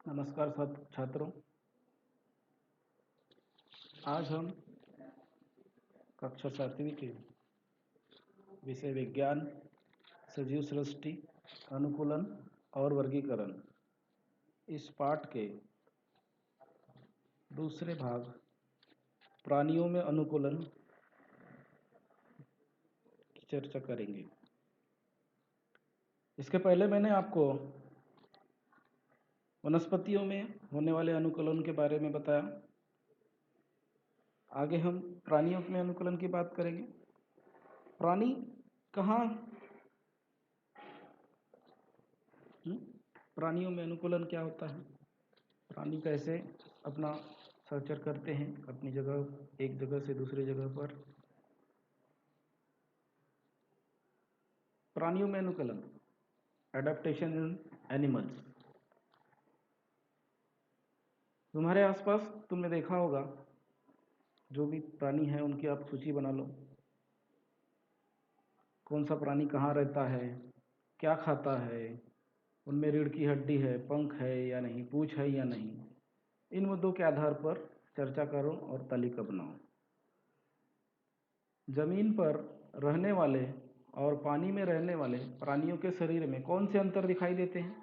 नमस्कार छात्रों। आज हम कक्षा 7वीं के विषय विज्ञान, सजीव सृष्टि, अनुकूलन और वर्गीकरण इस पाठ के दूसरे भाग प्राणियों में अनुकूलन की चर्चा करेंगे। इसके पहले मैंने आपको वनस्पतियों में होने वाले अनुकूलन के बारे में बताया। आगे हम प्राणियों में अनुकूलन की बात करेंगे। प्राणी कहाँ प्राणियों में अनुकूलन क्या होता है, प्राणी कैसे अपना संचार करते हैं अपनी जगह, एक जगह से दूसरी जगह पर। प्राणियों में अनुकूलन, एडेप्टेशन इन एनिमल्स। तुम्हारे आसपास तुमने देखा होगा, जो भी प्राणी है उनकी आप सूची बना लो। कौन सा प्राणी कहाँ रहता है, क्या खाता है, उनमें रीढ़ की हड्डी है, पंख है या नहीं, पूंछ है या नहीं। इन मुद्दों के आधार पर चर्चा करो और तालिका बनाओ। जमीन पर रहने वाले और पानी में रहने वाले प्राणियों के शरीर में कौन से अंतर दिखाई देते हैं?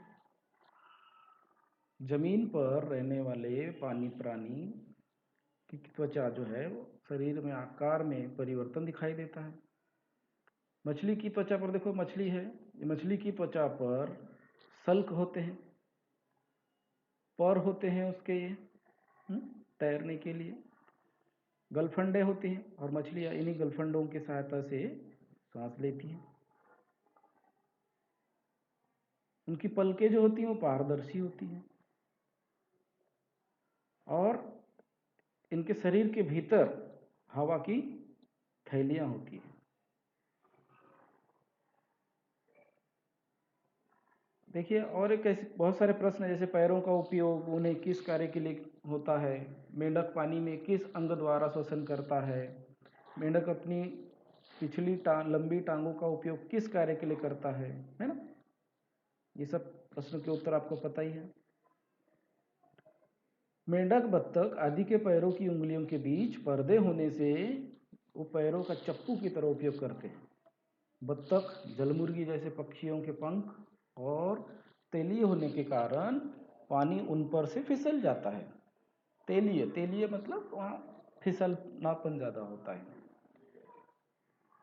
जमीन पर रहने वाले पानी प्राणी की त्वचा जो है वो शरीर में आकार में परिवर्तन दिखाई देता है। मछली की त्वचा पर देखो, मछली है, मछली की त्वचा पर सल्क होते हैं, पर होते हैं उसके ये तैरने के लिए, गलफंडे होती हैं और मछलियां इन्हीं गलफंडों की सहायता से सांस लेती हैं। उनकी पलकें जो होती हैं वो पारदर्शी होती हैं और इनके शरीर के भीतर हवा की थैलियां होती हैं। देखिए, और एक ऐसे बहुत सारे प्रश्न हैं, जैसे पैरों का उपयोग उन्हें किस कार्य के लिए होता है, मेंढक पानी में किस अंग द्वारा श्वसन करता है, मेंढक अपनी पिछली लंबी टांगों का उपयोग किस कार्य के लिए करता है ना। ये सब प्रश्नों के उत्तर आपको पता ही है। मेंढक, बत्तख आदि के पैरों की उंगलियों के बीच पर्दे होने से वो पैरों का चप्पू की तरह उपयोग करते हैं। बत्तख, जलमुर्गी जैसे पक्षियों के पंख और तेलीय होने के कारण पानी उन पर से फिसल जाता है। तेलीय, तेलीय मतलब वहाँ फिसलनापन ज़्यादा होता है।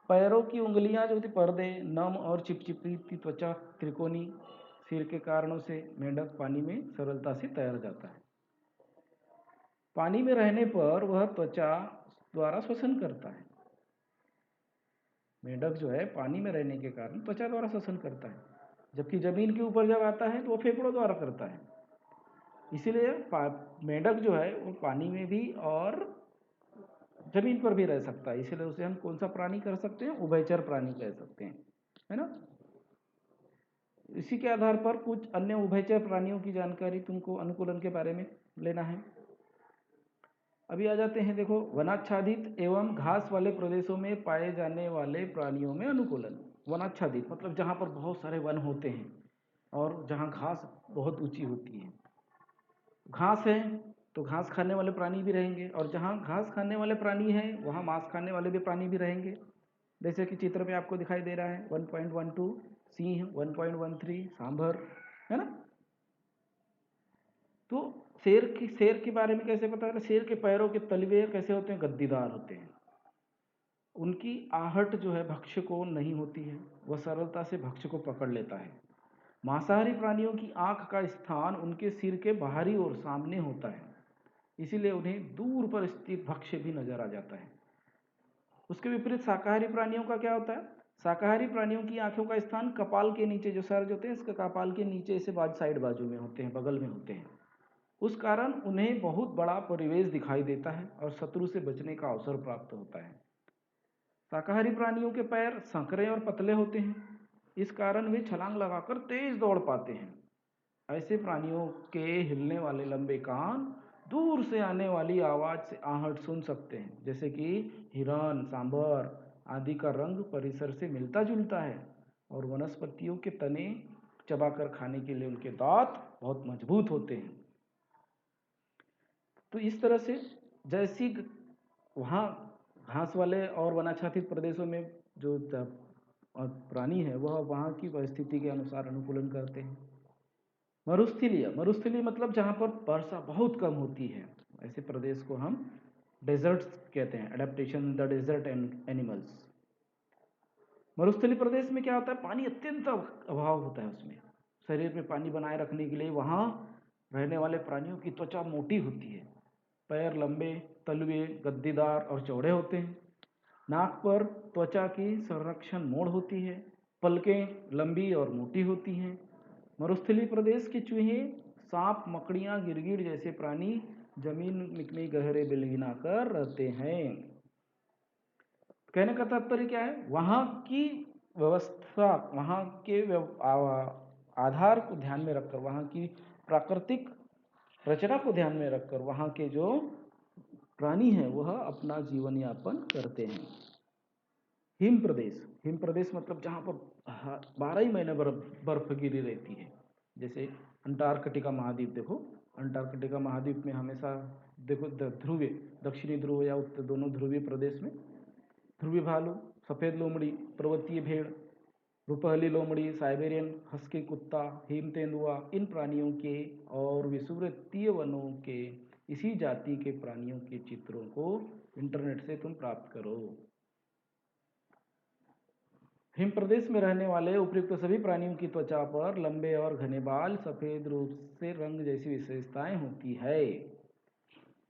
पैरों की उंगलियां जो होती पर्दे, नम और चिपचिपी त्वचा, त्रिकोणी सिर के कारणों से मेंढक पानी में सरलता से तैर जाता है। पानी में रहने पर वह त्वचा द्वारा श्वसन करता है। मेंढक जो है पानी में रहने के कारण त्वचा द्वारा श्वसन करता है, जबकि जमीन के ऊपर जब आता है तो वो फेफड़ों द्वारा करता है। इसीलिए मेंढक जो है वो पानी में भी और जमीन पर भी रह सकता है। इसीलिए उसे हम कौन सा प्राणी कर सकते हैं? उभयचर प्राणी कह सकते हैं, है ना। इसी के आधार पर कुछ अन्य उभयचर प्राणियों की जानकारी तुमको अनुकूलन के बारे में लेना है। अभी आ जाते हैं, देखो, वनाच्छादित एवं घास वाले प्रदेशों में पाए जाने वाले प्राणियों में अनुकूलन। वनाच्छादित मतलब जहाँ पर बहुत सारे वन होते हैं और जहाँ घास बहुत ऊंची होती है। घास है तो घास खाने वाले प्राणी भी रहेंगे, और जहाँ घास खाने वाले प्राणी हैं वहाँ मांस खाने वाले भी प्राणी भी रहेंगे। जैसे कि चित्र में आपको दिखाई दे रहा है 1.12 सिंह, 1.13 सांभर, है ना। तो शेर के बारे में कैसे पता है? शेर के पैरों के तलवे कैसे होते हैं? गद्दीदार होते हैं। उनकी आहट जो है भक्ष्य को नहीं होती है, वह सरलता से भक्ष्य को पकड़ लेता है। मांसाहारी प्राणियों की आंख का स्थान उनके सिर के बाहरी और सामने होता है, इसीलिए उन्हें दूर पर स्थित भक्ष्य भी नजर आ जाता है। उसके विपरीत शाकाहारी प्राणियों का क्या होता है? शाकाहारी प्राणियों की आंखों का स्थान कपाल के नीचे, जो सर जो होते हैं इसके कपाल के नीचे से साइड बाजू में होते हैं, बगल में होते हैं। उस कारण उन्हें बहुत बड़ा परिवेश दिखाई देता है और शत्रु से बचने का अवसर प्राप्त होता है। शाकाहारी प्राणियों के पैर संकरे और पतले होते हैं, इस कारण वे छलांग लगाकर तेज दौड़ पाते हैं। ऐसे प्राणियों के हिलने वाले लंबे कान दूर से आने वाली आवाज से आहट सुन सकते हैं, जैसे कि हिरण, सांभर आदि का रंग परिसर से मिलता जुलता है, और वनस्पतियों के तने चबाकर खाने के लिए उनके दांत बहुत मजबूत होते हैं। तो इस तरह से जैसी वहाँ घास वाले और वनाच्छादित प्रदेशों में जो प्राणी है वह वहाँ की परिस्थिति के अनुसार अनुकूलन करते हैं। मरुस्थलीय मतलब जहाँ पर वर्षा बहुत कम होती है, ऐसे प्रदेश को हम डेजर्ट्स कहते हैं। Adaptation the desert animals. मरुस्थलीय प्रदेश में क्या होता है, पानी अत्यंत अभाव होता है उसमें। शरीर में पानी बनाए रखने के लिए वहाँ रहने वाले प्राणियों की त्वचा मोटी होती है, पैर लंबे, तलवे गद्दीदार और चौड़े होते हैं, नाक पर त्वचा की संरक्षण मोड़ होती है, पलकें लंबी और मोटी होती हैं। मरुस्थलीय प्रदेश के चूहे, सांप, मकड़ियाँ, गिरगिट जैसे प्राणी जमीन में गहरे बिल गिनाकर रहते हैं। कहने का तात्पर्य क्या है, वहाँ की व्यवस्था, वहाँ के आधार को ध्यान में रखकर, वहाँ की प्राकृतिक रचना को ध्यान में रखकर वहाँ के जो प्राणी हैं वह अपना जीवन यापन करते हैं। हिम प्रदेश मतलब जहाँ पर 12 ही महीने बर्फ गिरी रहती है। जैसे अंटार्कटिका महाद्वीप देखो, अंटार्कटिका महाद्वीप में हमेशा देखो ध्रुवीय, दक्षिणी ध्रुव या उत्तर दोनों ध्रुवीय प्रदेश में ध्रुवीय भालू, सफ़ेद लोमड़ी, पर्वतीय भेड़, रुपहली लोमड़ी, साइबेरियन हस्की कुत्ता, हिम तेंदुआ, इन प्राणियों के और विषुववृत्तीय वनों के इसी जाति के प्राणियों के चित्रों को इंटरनेट से तुम प्राप्त करो। हिम प्रदेश में रहने वाले उपयुक्त सभी प्राणियों की त्वचा पर लंबे और घने बाल, सफेद रूप से रंग जैसी विशेषताएं होती है।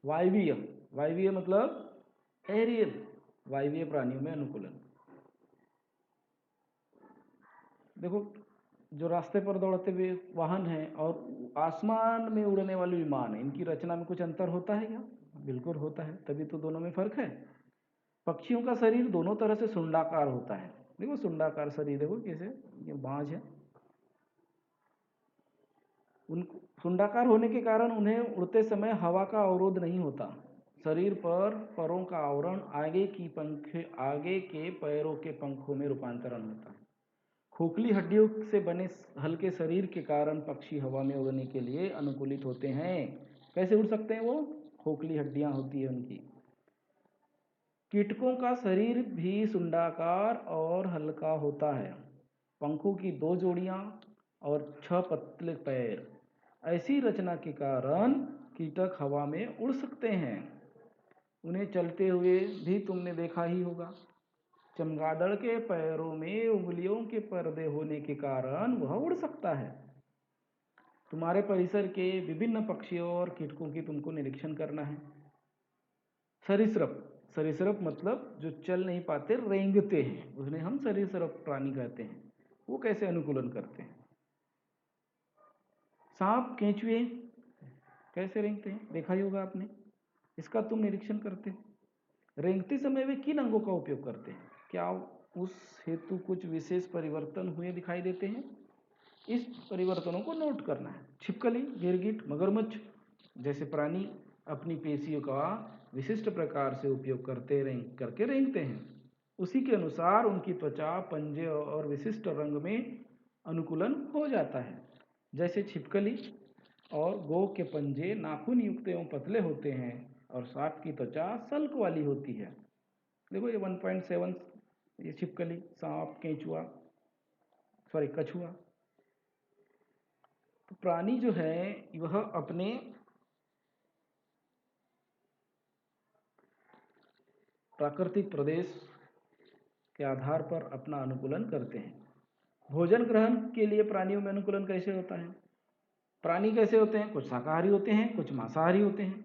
वायवीय मतलब एरियल, वायवीय प्राणियों में अनुकूलन। देखो, जो रास्ते पर दौड़ते हुए वाहन हैं और आसमान में उड़ने वाले विमान हैं, इनकी रचना में कुछ अंतर होता है क्या? बिल्कुल होता है, तभी तो दोनों में फर्क है। पक्षियों का शरीर दोनों तरह से सुंडाकार होता है। देखो सुंडाकार शरीर, देखो कैसे, ये बाज है। उन सुंडाकार होने के कारण उन्हें उड़ते समय हवा का अवरोध नहीं होता। शरीर पर परों का आवरण आगे के पैरों के पंखों में रूपांतरण होता है। खोखली हड्डियों से बने हल्के शरीर के कारण पक्षी हवा में उड़ने के लिए अनुकूलित होते हैं। कैसे उड़ सकते हैं वो? खोखली हड्डियां होती है उनकी। कीटकों का शरीर भी सुंडाकार और हल्का होता है, पंखों की 2 जोड़ियां और 6 पतले पैर। ऐसी रचना के कारण कीटक हवा में उड़ सकते हैं। उन्हें चलते हुए भी तुमने देखा ही होगा। चमगादड़ के पैरों में उंगलियों के पर्दे होने के कारण वह उड़ सकता है। तुम्हारे परिसर के विभिन्न पक्षियों और कीटकों की तुमको निरीक्षण करना है। सरीसृप मतलब जो चल नहीं पाते, रेंगते हैं, उन्हें हम सरीसृप प्राणी कहते हैं। वो कैसे अनुकूलन करते हैं? सांप, केंचुए कैसे रेंगते हैं, देखा ही होगा आपने। इसका तुम निरीक्षण करते हो। रेंगते समय वे किन अंगों का उपयोग करते हैं? क्या उस हेतु कुछ विशेष परिवर्तन हुए दिखाई देते हैं? इस परिवर्तनों को नोट करना है। छिपकली, गिरगिट, मगरमच्छ जैसे प्राणी अपनी पेशियों का विशिष्ट प्रकार से उपयोग करके रेंगते हैं। उसी के अनुसार उनकी त्वचा, पंजे और विशिष्ट रंग में अनुकूलन हो जाता है। जैसे छिपकली और गो के पंजे नाखून युक्त एवं पतले होते हैं और सांप की त्वचा सल्क वाली होती है। देखो ये 1.7, ये छिपकली, सांप, कछुआ। तो प्राणी जो है वह अपने प्राकृतिक प्रदेश के आधार पर अपना अनुकूलन करते हैं। भोजन ग्रहण के लिए प्राणियों में अनुकूलन कैसे होता है? प्राणी कैसे होते हैं? कुछ शाकाहारी होते हैं, कुछ मांसाहारी होते हैं।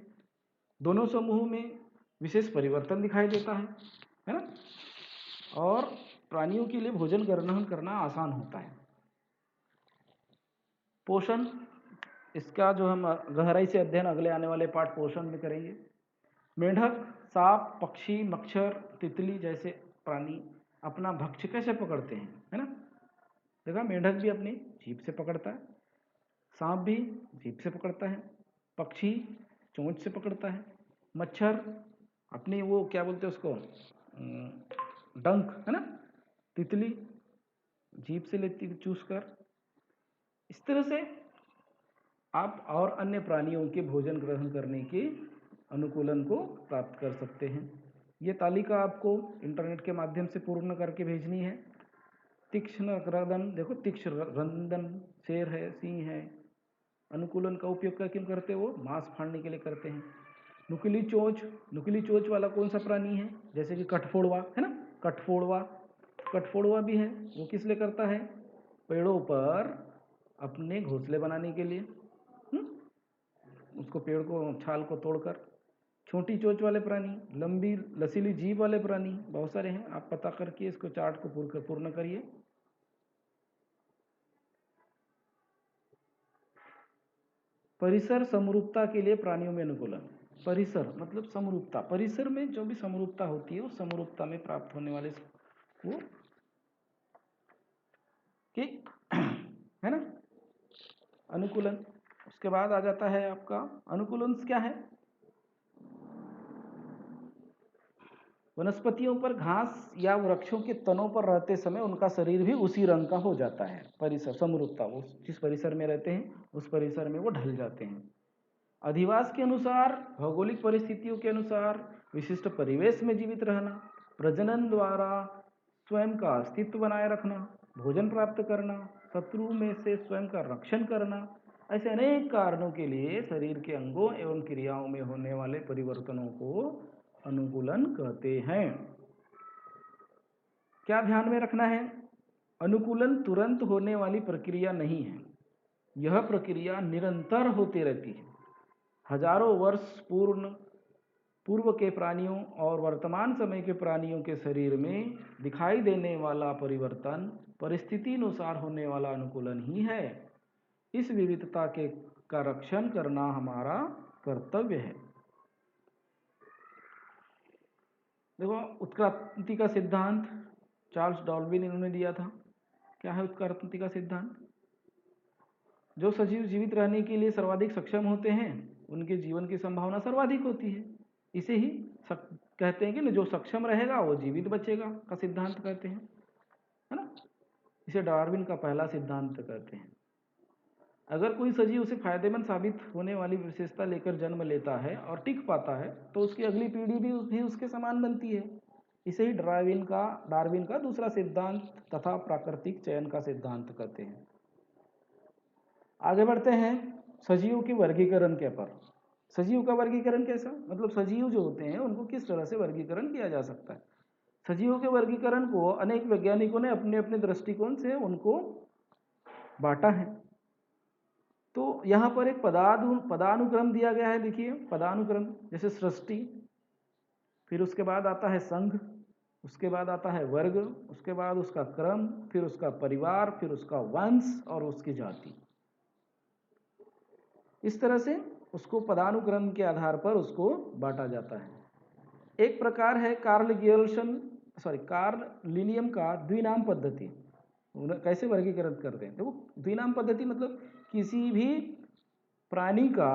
दोनों समूह में विशेष परिवर्तन दिखाई देता है ना? और प्राणियों के लिए भोजन ग्रहण करना आसान होता है। पोषण, इसका जो हम गहराई से अध्ययन अगले आने वाले पाठ पोषण में करेंगे। मेंढक, सांप, पक्षी, मच्छर, तितली जैसे प्राणी अपना भक्ष्य कैसे पकड़ते हैं, है ना? देखा, मेंढक भी अपनी जीभ से पकड़ता है, सांप भी जीभ से पकड़ता है, पक्षी चोंच से पकड़ता है, मच्छर अपनी वो क्या बोलते हैं उसको, डंक, है ना? तितली जीभ से लेती चूस कर। इस तरह से आप और अन्य प्राणियों के भोजन ग्रहण करने की अनुकूलन को प्राप्त कर सकते हैं। ये तालिका आपको इंटरनेट के माध्यम से पूर्ण करके भेजनी है। तीक्ष्ण रंदन, देखो तीक्ष्ण रंदन शेर है, सिंह है। अनुकूलन का उपयोग क्यों करते हैं? वो मांस फाड़ने के लिए करते हैं। नुकीली चोंच, नुकीली चोंच वाला कौन सा प्राणी है? जैसे कि कठफोड़वा है ना, कठफोड़वा, कठफोड़वा भी है। वो किस लिए करता है? पेड़ों पर अपने घोंसले बनाने के लिए। उसको पेड़ को छाल को तोड़कर। छोटी चोंच वाले प्राणी, लंबी लसीली जीभ वाले प्राणी बहुत सारे हैं, आप पता करके इसको चार्ट को पूर्ण करिए। परिसर समरूपता के लिए प्राणियों में अनुकूलन। परिसर मतलब समरूपता, परिसर में जो भी समरूपता होती है उस समरूपता में प्राप्त होने वाले वो ठीक है ना, अनुकूलन। उसके बाद आ जाता है आपका अनुकूलन क्या है? वनस्पतियों पर घास या वृक्षों के तनों पर रहते समय उनका शरीर भी उसी रंग का हो जाता है। परिसर समरूपता, वो जिस परिसर में रहते हैं उस परिसर में वो ढल जाते हैं। अधिवास के अनुसार, भौगोलिक परिस्थितियों के अनुसार विशिष्ट परिवेश में जीवित रहना, प्रजनन द्वारा स्वयं का अस्तित्व बनाए रखना, भोजन प्राप्त करना, शत्रु में से स्वयं का रक्षण करना, ऐसे अनेक कारणों के लिए शरीर के अंगों एवं क्रियाओं में होने वाले परिवर्तनों को अनुकूलन कहते हैं। क्या ध्यान में रखना है? अनुकूलन तुरंत होने वाली प्रक्रिया नहीं है, यह प्रक्रिया निरंतर होती रहती है। हजारों वर्ष पूर्व के प्राणियों और वर्तमान समय के प्राणियों के शरीर में दिखाई देने वाला परिवर्तन परिस्थिति अनुसार होने वाला अनुकूलन ही है। इस विविधता का रक्षण करना हमारा कर्तव्य है। देखो, उत्क्रांति का सिद्धांत चार्ल्स डार्विन इन्होंने दिया था। क्या है उत्क्रांति का सिद्धांत? जो सजीव जीवित रहने के लिए सर्वाधिक सक्षम होते हैं उनके जीवन की संभावना सर्वाधिक होती है। इसे ही कहते हैं कि ना, जो सक्षम रहेगा वो जीवित बचेगा का सिद्धांत कहते हैं, है ना। इसे डार्विन का पहला सिद्धांत कहते हैं। अगर कोई सजीव उसे फायदेमंद साबित होने वाली विशेषता लेकर जन्म लेता है और टिक पाता है तो उसकी अगली पीढ़ी भी उसके समान बनती है। इसे ही डार्विन का दूसरा सिद्धांत तथा प्राकृतिक चयन का सिद्धांत कहते हैं। आगे बढ़ते हैं सजीवों के वर्गीकरण के पर। सजीव का वर्गीकरण कैसा, मतलब सजीव जो होते हैं उनको किस तरह से वर्गीकरण किया जा सकता है? सजीवों के वर्गीकरण को अनेक वैज्ञानिकों ने अपने अपने दृष्टिकोण से उनको बांटा है। तो यहाँ पर एक पदानुक्रम दिया गया है। देखिए, पदानुक्रम जैसे सृष्टि, फिर उसके बाद आता है संघ, उसके बाद आता है वर्ग, उसके बाद उसका क्रम, फिर उसका परिवार, फिर उसका वंश और उसकी जाति। इस तरह से उसको पदानुक्रम के आधार पर उसको बांटा जाता है। एक प्रकार है कार्ल लिनियम का द्विनाम पद्धति। कैसे वर्गीकरण करते हैं? देखो, द्विनाम पद्धति मतलब किसी भी प्राणी का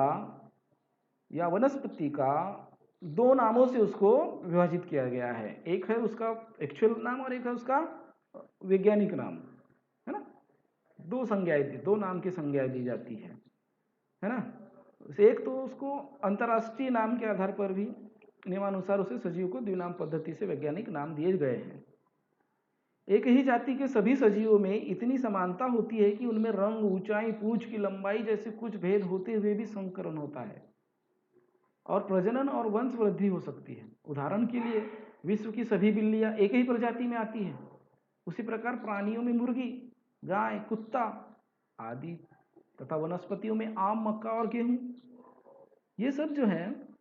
या वनस्पति का दो नामों से उसको विभाजित किया गया है। एक है उसका एक्चुअल नाम और एक है उसका वैज्ञानिक नाम, है ना। दो नाम की संज्ञाएं दी जाती है ना। एक तो उसको अंतर्राष्ट्रीय नाम के आधार पर भी नियमानुसार उसे सजीव को द्विनाम पद्धति से वैज्ञानिक नाम दिए गए हैं। एक ही जाति के सभी सजीवों में इतनी समानता होती है कि उनमें रंग, ऊंचाई, पूंछ की लंबाई जैसे कुछ भेद होते हुए भी संकरण होता है और प्रजनन और वंश वृद्धि हो सकती है। उदाहरण के लिए विश्व की सभी बिल्लियां एक ही प्रजाति में आती है। उसी प्रकार प्राणियों में मुर्गी, गाय, कुत्ता आदि तथा वनस्पतियों में आम, मक्का और गेहूं, ये सब जो है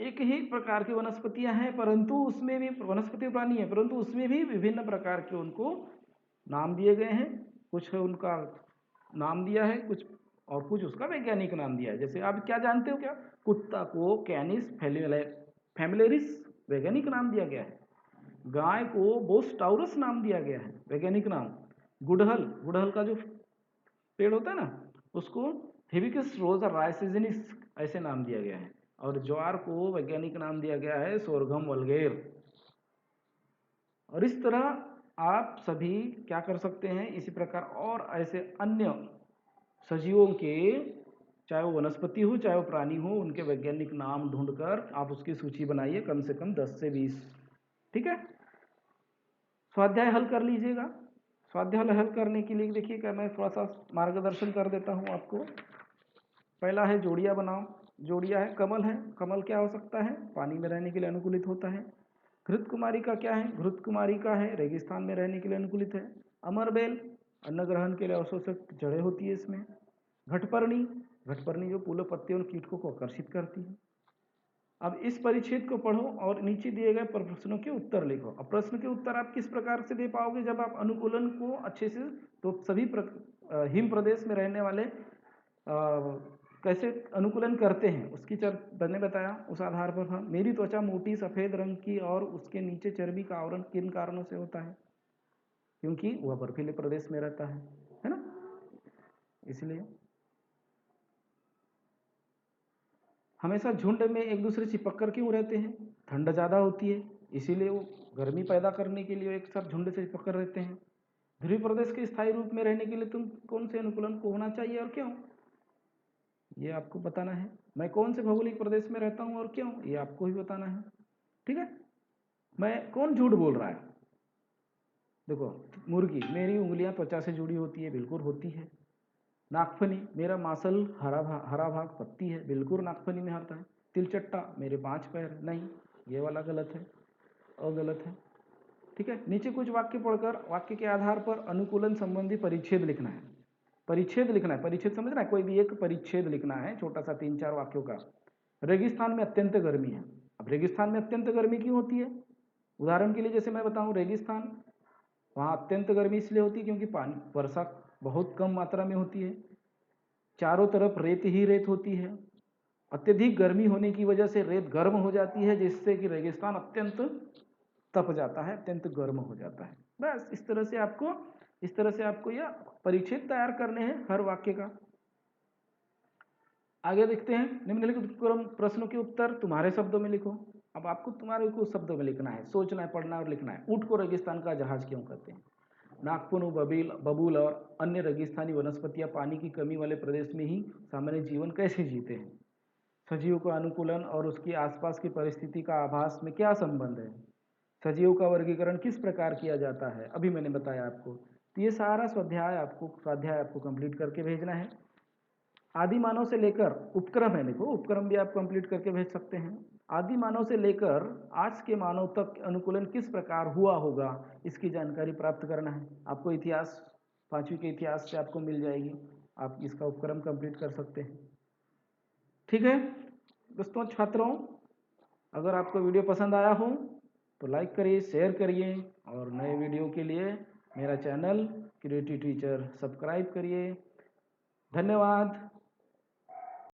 एक ही प्रकार की वनस्पतियां हैं, परंतु उसमें भी वनस्पति प्राणी है, परंतु उसमें भी विभिन्न प्रकार के उनको नाम दिए गए हैं। कुछ उनका नाम दिया है कुछ, और कुछ उसका वैज्ञानिक नाम दिया है। जैसे आप क्या जानते हो क्या? कुत्ता को कैनिस फैमिलियरिस वैज्ञानिक नाम दिया गया है। गाय को बोस टाउरस नाम दिया गया है, वैज्ञानिक नाम। गुड़हल का जो पेड़ होता है ना, उसको हिबिस्कस रोजा राइसिनिस ऐसे नाम दिया गया है। और ज्वार को वैज्ञानिक नाम दिया गया है सोरघम वल्गेर। और इस तरह आप सभी क्या कर सकते हैं, इसी प्रकार और ऐसे अन्य सजीवों के चाहे वो वनस्पति हो चाहे वो प्राणी हो, उनके वैज्ञानिक नाम ढूंढकर आप उसकी सूची बनाइए, कम से कम 10 से 20। ठीक है, स्वाध्याय हल कर लीजिएगा। स्वाध्याय हल करने के लिए देखिएगा मैं थोड़ा सा मार्गदर्शन कर देता हूँ आपको। पहला है जोड़िया बनाओ। जोड़िया है, कमल है, कमल क्या हो सकता है, पानी में रहने के लिए अनुकूलित होता है। घृत कुमारी का क्या है, घृत कुमारी का है रेगिस्तान में रहने के लिए अनुकूलित है। अमरबेल अन्न ग्रहण के लिए आवश्यक जड़ें होती है इसमें। घटपर्णी, घटपर्णी जो फूलों पत्तियों और कीटकों को आकर्षित करती है। अब इस परिच्छेद को पढ़ो और नीचे दिए गए प्रश्नों के उत्तर लिखो। अब प्रश्न के उत्तर आप किस प्रकार से दे पाओगे, जब आप अनुकूलन को अच्छे से, तो सभी हिम प्रदेश में रहने वाले कैसे अनुकूलन करते हैं उसकी मैंने बताया, उस आधार पर था। मेरी त्वचा मोटी सफ़ेद रंग की और उसके नीचे चर्बी का आवरण किन कारणों से होता है, क्योंकि वह बर्फीले प्रदेश में रहता है ना, इसलिए। हमेशा झुंड में एक दूसरे चिपक कर क्यों रहते हैं, ठंड ज़्यादा होती है इसीलिए वो गर्मी पैदा करने के लिए एक साथ झुंड से चिपक कर रहते हैं। ध्रुवीय प्रदेश के स्थायी रूप में रहने के लिए तुम कौन से अनुकूलन को होना चाहिए और क्यों, ये आपको बताना है। मैं कौन से भौगोलिक प्रदेश में रहता हूँ और क्यों, ये आपको ही बताना है। ठीक है, मैं कौन झूठ बोल रहा है, देखो मुर्गी, मेरी उंगलियां त्वचा से जुड़ी होती है, बिल्कुल होती है। नागफनी, मेरा मासल हरा भाग पत्ती है, बिल्कुल नागफनी में आता है। तिलचट्टा, मेरे 5 पैर, नहीं, ये वाला गलत है, अगलत है। ठीक है, नीचे कुछ वाक्य पढ़कर वाक्य के आधार पर अनुकूलन संबंधी परिच्छेद लिखना है। परिच्छेद लिखना है, परिच्छेद समझना है, कोई भी एक परिच्छेद लिखना है छोटा सा 3-4 वाक्यों का। रेगिस्तान में अत्यंत गर्मी है। अब रेगिस्तान में अत्यंत गर्मी क्यों होती है, उदाहरण के लिए जैसे मैं बताऊं, रेगिस्तान वहाँ अत्यंत गर्मी इसलिए होती है क्योंकि पानी वर्षा बहुत कम मात्रा में होती है, चारों तरफ रेत ही रेत होती है। अत्यधिक गर्मी होने की वजह से रेत गर्म हो जाती है, जिससे कि रेगिस्तान अत्यंत तप जाता है, अत्यंत गर्म हो जाता है। बस इस तरह से आपको यह परिच्छेद तैयार करने हैं हर वाक्य का। आगे देखते हैं, निम्नलिखित प्रश्नों के उत्तर तुम्हारे शब्दों में लिखो। अब आपको तुम्हारे को शब्दों में लिखना है, सोचना है, पढ़ना और लिखना है। ऊंट को रेगिस्तान का जहाज क्यों कहते हैं, नागपुर, बबूल और अन्य रेगिस्तानी वनस्पतियां पानी की कमी वाले प्रदेश में ही सामान्य जीवन कैसे जीते हैं। सजीव का अनुकूलन और उसकी आसपास की परिस्थिति का आभास में क्या संबंध है। सजीव का वर्गीकरण किस प्रकार किया जाता है, अभी मैंने बताया आपको। तो ये सारा स्वाध्याय आपको कंप्लीट करके भेजना है। आदि मानव से लेकर, उपक्रम है देखो, उपक्रम भी आप कंप्लीट करके भेज सकते हैं। आदि मानव से लेकर आज के मानव तक अनुकूलन किस प्रकार हुआ होगा, इसकी जानकारी प्राप्त करना है आपको। इतिहास 5वीं के इतिहास से आपको मिल जाएगी, आप इसका उपक्रम कंप्लीट कर सकते हैं। ठीक है दोस्तों, छात्रों, अगर आपको वीडियो पसंद आया हो तो लाइक करिए, शेयर करिए, और नए वीडियो के लिए मेरा चैनल क्रिएटिव टीचर सब्सक्राइब करिए। धन्यवाद।